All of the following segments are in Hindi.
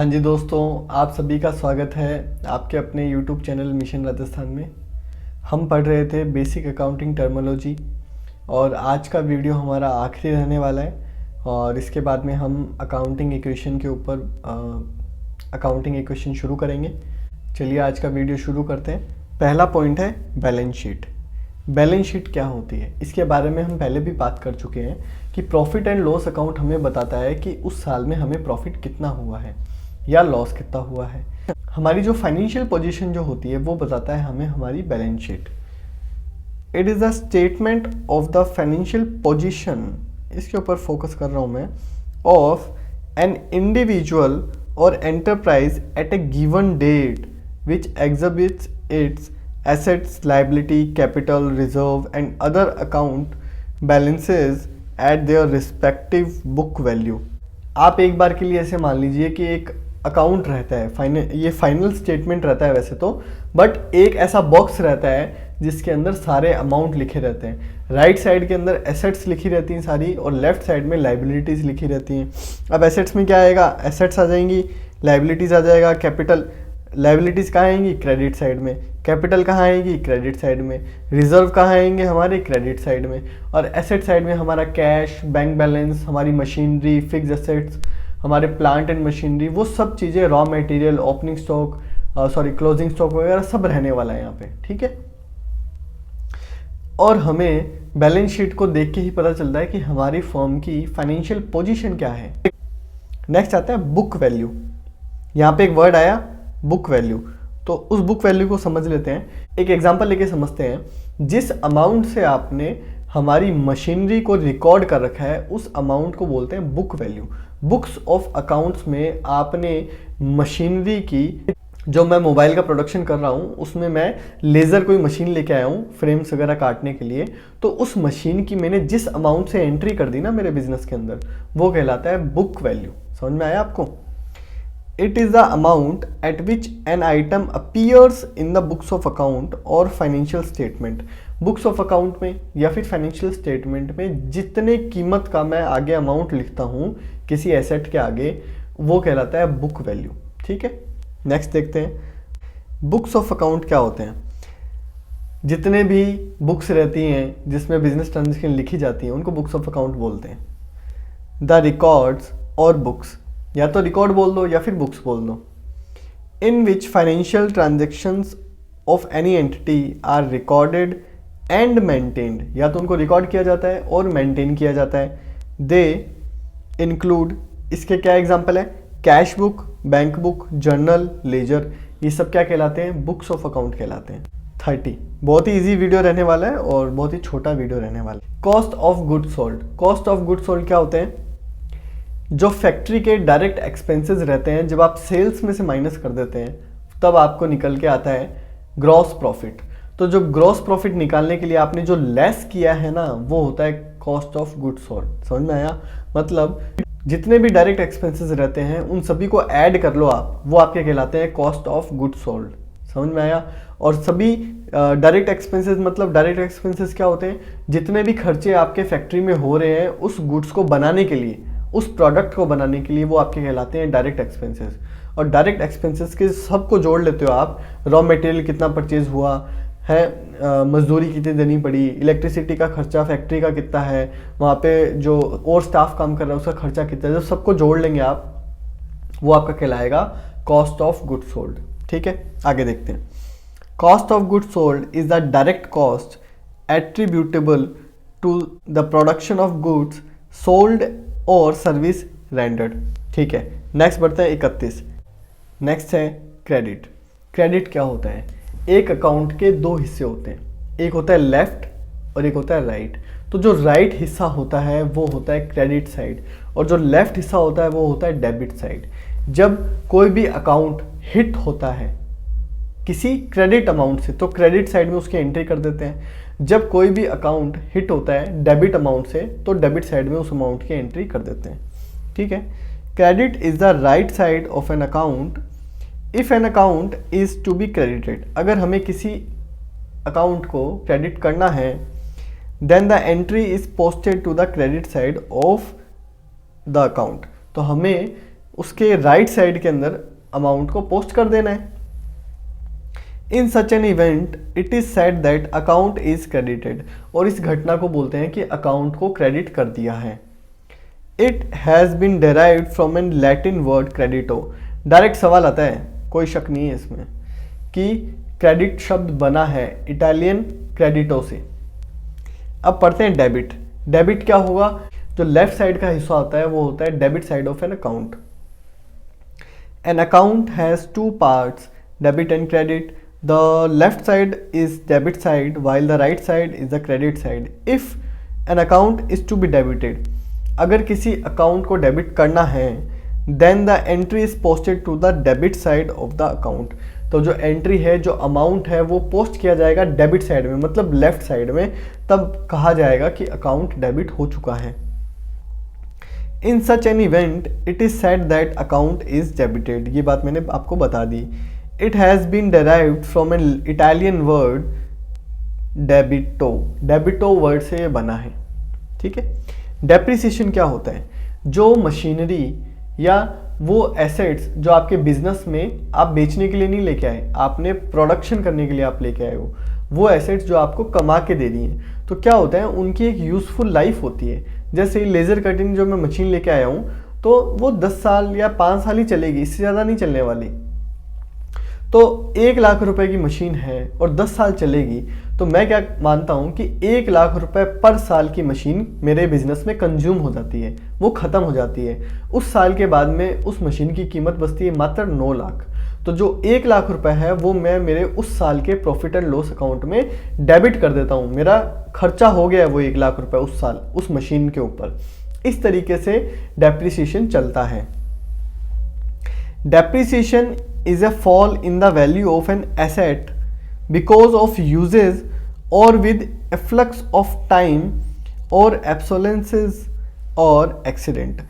हाँ जी दोस्तों, आप सभी का स्वागत है आपके अपने YouTube चैनल मिशन राजस्थान में। हम पढ़ रहे थे बेसिक अकाउंटिंग टर्मिनोलॉजी और आज का वीडियो हमारा आखिरी रहने वाला है और इसके बाद में हम अकाउंटिंग इक्वेशन के ऊपर अकाउंटिंग इक्वेशन शुरू करेंगे। चलिए आज का वीडियो शुरू करते हैं। पहला पॉइंट है बैलेंस शीट। बैलेंस शीट क्या होती है इसके बारे में हम पहले भी बात कर चुके हैं कि प्रॉफिट एंड लॉस अकाउंट हमें बताता है कि उस साल में हमें प्रॉफिट कितना हुआ है या लॉस कितना हुआ है। हमारी जो फाइनेंशियल पोजीशन जो होती है वो बताता है हमें हमारी balance sheet. It is a statement of the financial position, इसके ऊपर फोकस कर रहा हूँ मैं, ऑफ एन इंडिविजुअल और enterprise at a given date which exhibits its assets, liability, capital, reserve and other account balances at their respective book value। आप एक बार के लिए ऐसे मान लीजिए कि एक अकाउंट रहता है, ये फाइनल स्टेटमेंट रहता है वैसे तो, बट एक ऐसा बॉक्स रहता है जिसके अंदर सारे अमाउंट लिखे रहते हैं। राइट साइड के अंदर एसेट्स लिखी रहती हैं सारी और लेफ्ट साइड में लाइबिलिटीज़ लिखी रहती हैं। अब एसेट्स में क्या आएगा, एसेट्स आ जाएंगी, लाइबिलिटीज़ आ जाएगा, कैपिटल। लाइबिलिटीज़ कहाँ आएंगी, क्रेडिट साइड में। कैपिटल कहाँ आएगी, क्रेडिट साइड में। रिजर्व कहाँ आएंगे, हमारे क्रेडिट साइड में। और एसेट साइड में हमारा कैश, बैंक बैलेंस, हमारी मशीनरी, फिक्स एसेट्स, हमारे प्लांट एंड मशीनरी, वो सब चीज़ें, raw material, opening stock, closing stock वगैरह सब रहने वाला है यहाँ पे, ठीक है। और हमें बैलेंस शीट को देख के ही पता चलता है कि हमारी फर्म की फाइनेंशियल पोजीशन क्या है। नेक्स्ट आता है बुक वैल्यू। यहाँ पे एक वर्ड आया बुक वैल्यू, तो उस बुक वैल्यू को समझ लेते हैं। एक एग्जांपल लेके समझते हैं। जिस अमाउंट से आपने हमारी मशीनरी को रिकॉर्ड कर रखा है उस अमाउंट को बोलते हैं book value. Books of accounts में आपने मशीनरी की, जो मैं मोबाइल का प्रोडक्शन कर रहा हूँ उसमें मैं लेज़र कोई मशीन लेके आया हूँ फ्रेम्स वगैरह काटने के लिए, तो उस मशीन की मैंने जिस अमाउंट से एंट्री कर दी ना मेरे बिजनेस के अंदर, वो कहलाता है बुक वैल्यू। समझ में आया आपको? It is the amount at which an item appears in the books of account और financial statement। Books of account में या फिर financial statement में जितने कीमत का मैं आगे अमाउंट लिखता हूँ किसी एसेट के आगे, वो कहलाता है बुक वैल्यू, ठीक है। नेक्स्ट देखते हैं बुक्स ऑफ अकाउंट क्या होते हैं। जितने भी बुक्स रहती हैं जिसमें बिजनेस ट्रांजेक्शन लिखी जाती हैं उनको बुक्स ऑफ अकाउंट बोलते हैं। द रिकॉर्ड्स और बुक्स, या तो रिकॉर्ड बोल दो या फिर बुक्स बोल दो, in which financial transactions of any entity are recorded and maintained, या तो उनको रिकॉर्ड किया जाता है और मेंटेन किया जाता है। दे इंक्लूड, इसके क्या एग्जांपल है, cash book, bank book, journal, ledger, ये सब क्या कहलाते हैं, बुक्स ऑफ अकाउंट कहलाते हैं। 30 बहुत ही इजी वीडियो रहने वाला है और बहुत ही छोटा वीडियो रहने वाला है। Cost of good sold. Cost of good sold क्या होते हैं, जो फैक्ट्री के डायरेक्ट एक्सपेंसेस रहते हैं, जब आप सेल्स में से माइनस कर देते हैं तब आपको निकल के आता है ग्रॉस प्रॉफिट। तो जो ग्रॉस प्रॉफिट निकालने के लिए आपने जो लेस किया है ना, वो होता है कॉस्ट ऑफ गुड सोल्ड। समझ में आया? मतलब जितने भी डायरेक्ट एक्सपेंसेस रहते हैं उन सभी को ऐड कर लो आप, वो आपके कहलाते हैं कॉस्ट ऑफ गुड सोल्ड। समझ में आया? और सभी डायरेक्ट एक्सपेंसेस, मतलब डायरेक्ट एक्सपेंसेस क्या होते हैं, जितने भी खर्चे आपके फैक्ट्री में हो रहे हैं उस गुड्स को बनाने के लिए, उस प्रोडक्ट को बनाने के लिए, वो आपके कहलाते हैं डायरेक्ट एक्सपेंसेस। और डायरेक्ट एक्सपेंसेस के सबको जोड़ लेते हो आप, रॉ मटेरियल कितना परचेज हुआ है, मजदूरी कितनी देनी पड़ी, इलेक्ट्रिसिटी का खर्चा फैक्ट्री का कितना है, वहाँ पे जो और स्टाफ काम कर रहा है उसका खर्चा कितना है, जब सबको जोड़ लेंगे आप, वो आपका कहलाएगा कॉस्ट ऑफ गुड सोल्ड, ठीक है। आगे देखते हैं। Cost of good sold is the direct cost attributable to the production of goods sold और सर्विस रेंडर्ड, ठीक है। नेक्स्ट बढ़ते हैं 31। नेक्स्ट है क्रेडिट। क्रेडिट क्या होता है, एक अकाउंट के दो हिस्से होते हैं, एक होता है लेफ्ट और एक होता है राइट। तो जो राइट हिस्सा होता है वो होता है क्रेडिट साइड और जो लेफ्ट हिस्सा होता है वो होता है डेबिट साइड। जब कोई भी अकाउंट हिट होता है किसी क्रेडिट अमाउंट से तो क्रेडिट साइड में उसकी एंट्री कर देते हैं। जब कोई भी अकाउंट हिट होता है डेबिट अमाउंट से तो डेबिट साइड में उस अमाउंट की एंट्री कर देते हैं, ठीक है। Credit is the right side of an account if an account is to be credited. अगर हमें किसी अकाउंट को क्रेडिट करना है then the entry is posted to the credit side of the account. तो हमें उसके राइट साइड के अंदर अमाउंट को पोस्ट कर देना है। In such an event it is said that account is credited, और इस घटना को बोलते हैं कि अकाउंट को क्रेडिट कर दिया है। It has been derived from an Latin word credito. Direct सवाल आता है, कोई शक नहीं है इसमें, कि क्रेडिट शब्द बना है इटालियन क्रेडिटो से। अब पढ़ते हैं डेबिट। डेबिट क्या होगा? जो लेफ्ट साइड का हिस्सा होता है वो होता है debit side of an account. An account has two parts, debit and credit. The left side is debit side while the right side is the credit side. If an account is to be debited, अगर किसी अकाउंट को डेबिट करना है, then the entry is posted to the debit side of the account. तो जो एंट्री है, जो अमाउंट है, वो पोस्ट किया जाएगा डेबिट साइड में, मतलब लेफ्ट साइड में, तब कहा जाएगा कि अकाउंट डेबिट हो चुका है। In such an event it is said that account is debited. ये बात मैंने आपको बता दी। It has been derived from an Italian word debito. Debito word से ये बना है, ठीक है। डेप्रिसिएशन क्या होता है? जो मशीनरी या वो एसेट्स जो आपके बिजनेस में आप बेचने के लिए नहीं लेके आए, आपने प्रोडक्शन करने के लिए आप लेके आए हो, वो एसेट्स जो आपको कमा के दे दी हैं, तो क्या होता है, उनकी एक यूजफुल लाइफ होती है। जैसे लेज़र कटिंग जो मैं मशीन लेके आया हूँ, तो वो 10 साल या 5 साल ही चलेगी, इससे ज़्यादा नहीं चलने वाली। तो 1 लाख रुपए की मशीन है और 10 साल चलेगी, तो मैं क्या मानता हूँ कि 1 लाख रुपए पर साल की मशीन मेरे बिजनेस में कंज्यूम हो जाती है, वो ख़त्म हो जाती है। उस साल के बाद में उस मशीन की कीमत बचती है मात्र 9 लाख। तो जो 1 लाख रुपए है वो मैं मेरे उस साल के प्रॉफिट एंड लॉस अकाउंट में डेबिट कर देता हूँ। मेरा खर्चा हो गया है वो 1 लाख रुपए उस साल उस मशीन के ऊपर। इस तरीके से डेप्रिसिएशन चलता है। Depreciation is a fall in the value of an asset because of uses or with efflux of time or obsolescence or accident.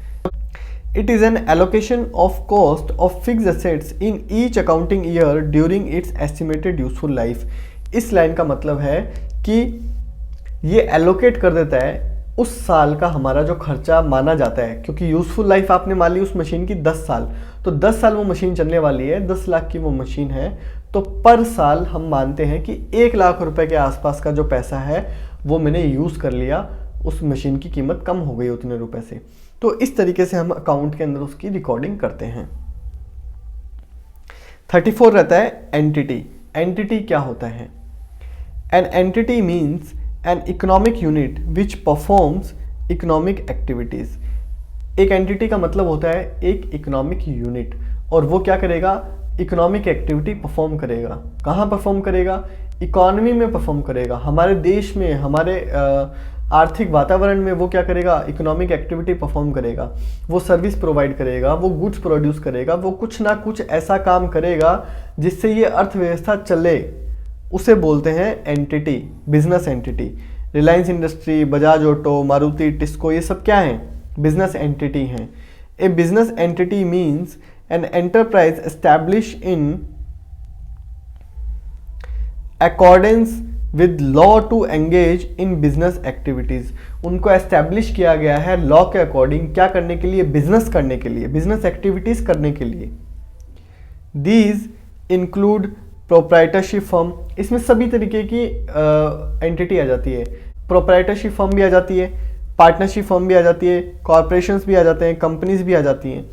It is an allocation of cost of fixed assets in each accounting year during its estimated useful life. इस लाइन का मतलब है कि ये एलोकेट कर देता है उस साल का हमारा जो खर्चा माना जाता है, क्योंकि यूजफुल लाइफ आपने मान ली उस मशीन की 10 साल, तो 10 साल वो मशीन चलने वाली है, 10 लाख की वो मशीन है, तो पर साल हम मानते हैं कि 1 लाख रुपए के आसपास का जो पैसा है वो मैंने यूज़ कर लिया, उस मशीन की कीमत कम हो गई उतने रुपए से। तो इस तरीके से हम अकाउंट के अंदर उसकी रिकॉर्डिंग करते हैं। 34 रहता है एंटिटी। एंटिटी क्या होता है? An entity means an economic unit which performs economic activities. एक एंटिटी का मतलब होता है एक इकोनॉमिक यूनिट, और वो क्या करेगा? इकोनॉमिक एक्टिविटी परफॉर्म करेगा। कहाँ परफॉर्म करेगा? इकोनॉमी में परफॉर्म करेगा, हमारे देश में, हमारे आर्थिक वातावरण में वो क्या करेगा? इकोनॉमिक एक्टिविटी परफॉर्म करेगा। वो सर्विस प्रोवाइड करेगा, वो गुड्स प्रोड्यूस करेगा, वो कुछ ना कुछ ऐसा काम करेगा जिससे ये अर्थव्यवस्था चले, उसे बोलते हैं entity, business entity. Reliance industry, Bajaj auto, Maruti, Tisco, ये सब क्या हैं? बिजनेस एंटिटी हैं। A business entity means an enterprise establish in accordance with law to engage in business activities. उनको एस्टैब्लिश किया गया है लॉ के अकॉर्डिंग, क्या करने के लिए? बिजनेस करने के लिए, बिजनेस एक्टिविटीज करने के लिए। दीज इंक्लूड प्रोप्राइटरशिप फर्म, इसमें सभी तरीके की एंटिटी आ जाती है। प्रोप्राइटरशिप फर्म भी आ जाती है, पार्टनरशिप फर्म भी आ जाती है, कॉर्पोरेशंस भी आ जाते हैं, कंपनीज भी आ जाती हैं।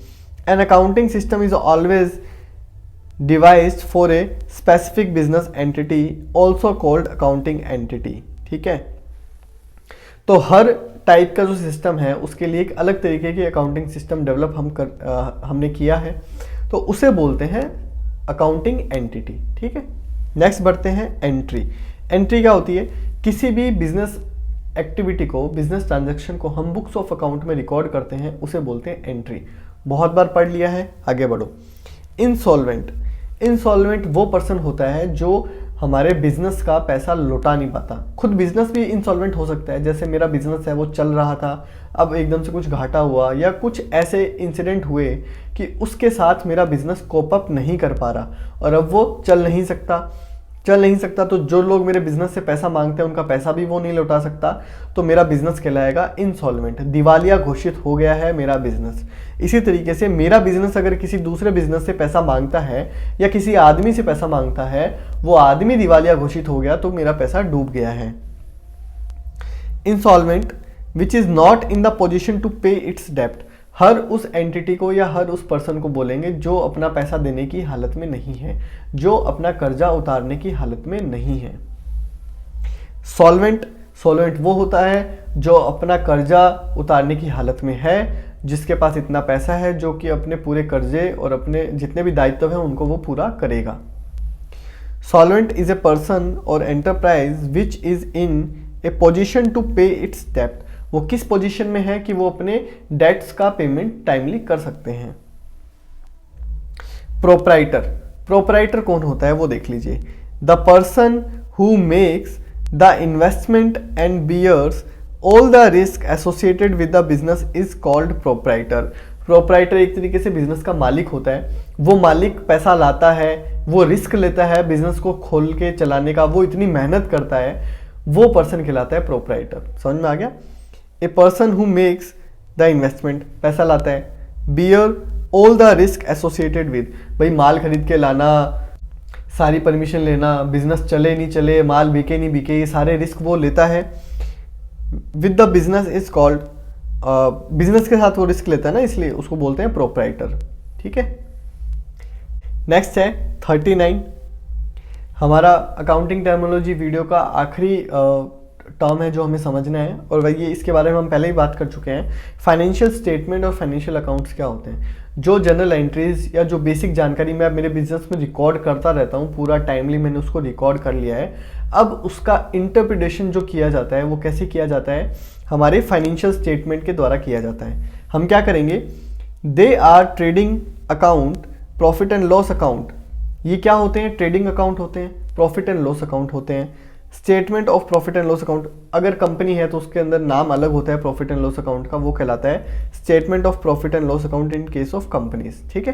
An accounting system is always devised for a specific business entity also called accounting entity. ठीक है, तो हर टाइप का जो सिस्टम है उसके लिए एक अलग तरीके की अकाउंटिंग सिस्टम डेवलप हमने किया है, तो उसे बोलते हैं अकाउंटिंग एंटिटी। ठीक है, नेक्स्ट बढ़ते हैं एंट्री। एंट्री क्या होती है? किसी भी बिजनेस एक्टिविटी को, बिजनेस ट्रांजैक्शन को हम बुक्स ऑफ अकाउंट में रिकॉर्ड करते हैं, उसे बोलते हैं एंट्री। बहुत बार पढ़ लिया है, आगे बढ़ो। इंसॉल्वेंट। इंसॉल्वेंट वो पर्सन होता है जो हमारे बिजनेस का पैसा लौटा नहीं पाता। खुद बिजनेस भी इंसॉल्वेंट हो सकता है, जैसे मेरा बिजनेस है वो चल रहा था, अब एकदम से कुछ घाटा हुआ या कुछ ऐसे इंसिडेंट हुए कि उसके साथ मेरा बिजनेस कोप अप नहीं कर पा रहा और अब वो चल नहीं सकता। चल नहीं सकता, तो जो लोग मेरे बिजनेस से पैसा मांगते हैं उनका पैसा भी वो नहीं लौटा सकता, तो मेरा बिजनेस कहलाएगा इंसॉल्वेंट, दिवालिया घोषित हो गया है मेरा बिजनेस। इसी तरीके से मेरा बिजनेस अगर किसी दूसरे बिजनेस से पैसा मांगता है या किसी आदमी से पैसा मांगता है, वो आदमी दिवालिया घोषित हो गया तो मेरा पैसा डूब गया है। Insolvent which is not in the position to pay its डेप्ट, हर उस एंटिटी को या हर उस पर्सन को बोलेंगे जो अपना पैसा देने की हालत में नहीं है, जो अपना कर्जा उतारने की हालत में नहीं है। सॉल्वेंट, सॉल्वेंट वो होता है जो अपना कर्जा उतारने की हालत में है, जिसके पास इतना पैसा है जो कि अपने पूरे कर्जे और अपने जितने भी दायित्व हैं उनको वो पूरा करेगा। सॉल्वेंट इज ए पर्सन और enterprise which is in a position to pay its डेप्ट, वो किस पोजीशन में है कि वो अपने डेट्स का पेमेंट टाइमली कर सकते हैं। प्रोप्राइटर, प्रोप्राइटर कौन होता है वो देख लीजिए। The person who makes the investment and bears all the risk associated with the business is called proprietor. Proprietor एक तरीके से बिजनेस का मालिक होता है, वो मालिक पैसा लाता है, वो रिस्क लेता है बिजनेस को खोल के चलाने का, वो इतनी मेहनत करता है, वो पर्सन कहलाता है प्रोप्राइटर। समझ में आ गया। A person who makes the investment, पैसा लाता है, bear all the risk associated with, भाई माल खरीद के लाना, सारी परमिशन लेना, बिजनेस चले नहीं चले, माल बिके नहीं बिके, ये सारे रिस्क वो लेता है। With the business is called, business के साथ वो रिस्क लेता है ना, इसलिए उसको बोलते हैं प्रोप्राइटर। ठीक है। नेक्स्ट है 39, हमारा अकाउंटिंग टर्मिनोलॉजी वीडियो का आखिरी टर्म है जो हमें समझना है, और वही इसके बारे में हम पहले ही बात कर चुके हैं। फाइनेंशियल स्टेटमेंट और फाइनेंशियल अकाउंट्स क्या होते हैं। जो जनरल एंट्रीज या जो बेसिक जानकारी मैं मेरे बिजनेस में रिकॉर्ड करता रहता हूँ, पूरा टाइमली मैंने उसको रिकॉर्ड कर लिया है, अब उसका इंटरप्रिटेशन जो किया जाता है वो कैसे किया जाता है, हमारे फाइनेंशियल स्टेटमेंट के द्वारा किया जाता है। हम क्या करेंगे, they are trading account, profit and loss account, ये क्या होते हैं, ट्रेडिंग अकाउंट होते हैं, प्रॉफिट एंड लॉस अकाउंट होते हैं। Statement of profit and loss account, अगर कंपनी है तो उसके अंदर नाम अलग होता है प्रॉफिट एंड लॉस अकाउंट का, वो कहलाता है statement of profit and loss account in case of companies. ठीक है।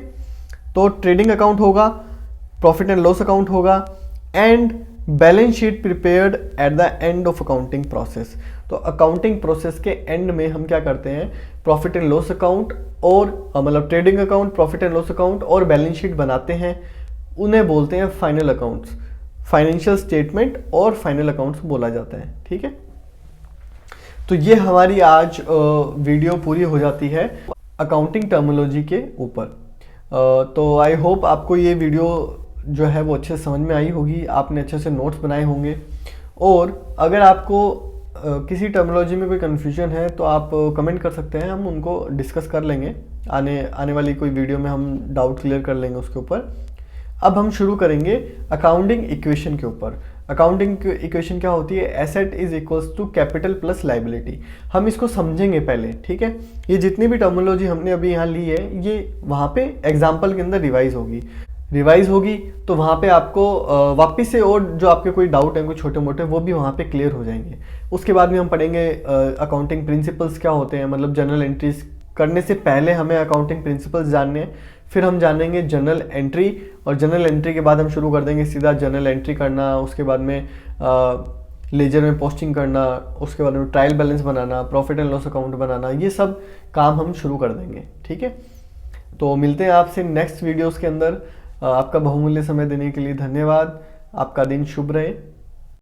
तो ट्रेडिंग अकाउंट होगा, प्रॉफिट एंड लॉस अकाउंट होगा, and balance sheet prepared at the end of accounting process. तो अकाउंटिंग प्रोसेस के एंड में हम क्या करते हैं, प्रॉफिट एंड लॉस अकाउंट और मतलब trading account, profit and loss account और बैलेंस शीट बनाते हैं, उन्हें बोलते हैं फाइनल अकाउंट्स। फाइनेंशियल स्टेटमेंट और फाइनल अकाउंट्स बोला जाता है। ठीक है। तो ये हमारी आज वीडियो पूरी हो जाती है अकाउंटिंग टर्मिनोलॉजी के ऊपर। तो आई होप आपको ये वीडियो जो है वो अच्छे से समझ में आई होगी, आपने अच्छे से नोट्स बनाए होंगे, और अगर आपको किसी टर्मिनोलॉजी में कोई कन्फ्यूजन है तो आप कमेंट कर सकते हैं, हम उनको डिस्कस कर लेंगे, आने वाली कोई वीडियो में हम डाउट क्लियर कर लेंगे उसके ऊपर। अब हम शुरू करेंगे अकाउंटिंग इक्वेशन के ऊपर। अकाउंटिंग इक्वेशन क्या होती है, asset is equals to capital plus liability. हम इसको समझेंगे पहले। ठीक है। ये जितनी भी टर्मिनोलॉजी हमने अभी यहाँ ली है, ये वहाँ पे एग्जाम्पल के अंदर रिवाइज होगी, तो वहाँ पे आपको वापस से और जो आपके कोई डाउट है, कोई छोटे मोटे, वो भी वहाँ पे क्लियर हो जाएंगे। उसके बाद में हम पढ़ेंगे अकाउंटिंग प्रिंसिपल्स क्या होते हैं, मतलब जनरल एंट्रीज करने से पहले हमें अकाउंटिंग प्रिंसिपल्स जानने हैं, फिर हम जानेंगे जनरल एंट्री, और जनरल एंट्री के बाद हम शुरू कर देंगे सीधा जनरल एंट्री करना, उसके बाद में लेजर में पोस्टिंग करना, उसके बाद में ट्रायल बैलेंस बनाना, प्रॉफिट एंड लॉस अकाउंट बनाना, ये सब काम हम शुरू कर देंगे। ठीक है। तो मिलते हैं आपसे नेक्स्ट वीडियोस के अंदर। आपका बहुमूल्य समय देने के लिए धन्यवाद। आपका दिन शुभ रहे।